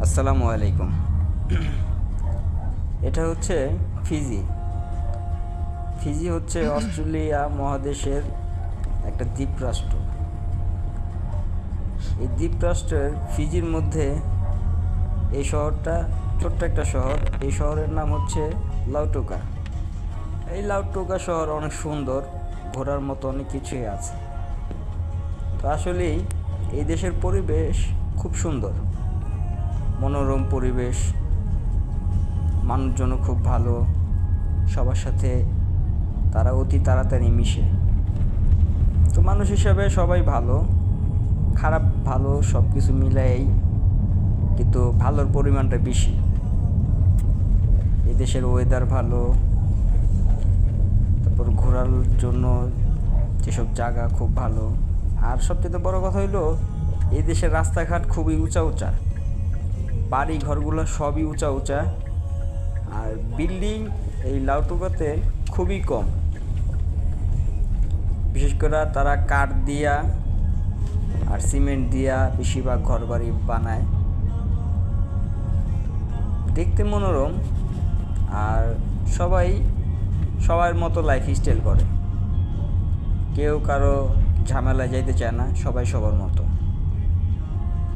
আসসালামু আলাইকুম। এটা হচ্ছে ফিজি। ফিজি হচ্ছে অস্ট্রেলিয়া মহাদেশের একটা দ্বীপরাষ্ট্র। এই দ্বীপরাষ্ট্রের ফিজির মধ্যে এই শহরটা ছোট্ট একটা শহর। এই শহরের নাম হচ্ছে লাউটোকা। এই লাউটোকা শহর অনেক সুন্দর, ঘোরার মতো অনেক কিছুই আছে। তো আসলেই এই দেশের পরিবেশ খুব সুন্দর, মনোরম পরিবেশ, মানুষজনও খুব ভালো, সবার সাথে তারা অতি তাড়াতাড়ি মিশে। তো মানুষ হিসাবে সবাই ভালো, খারাপ ভালো সব কিছু মিলাই, কিন্তু ভালোর পরিমাণটা বেশি। এই দেশের ওয়েদার ভালো, তারপর ঘোরার জন্য যেসব জায়গা খুব ভালো। আর সবচেয়ে বড় কথা হইলো এই দেশের রাস্তাঘাট খুবই উঁচা উঁচা, বাড়ি ঘরগুলো সবই উঁচা উঁচা। আর বিল্ডিং এই লাউটুকাতে খুবই কম, বিশেষ করে তারা কাঠ দিয়া আর সিমেন্ট দিয়া বেশিরভাগ ঘরবাড়ি বানায়। দেখতে মনোরম, আর সবাই সবার মতো লাইফ স্টাইল করে, কেউ কারো ঝামেলায় যাইতে চায় না, সবাই সবার মতো।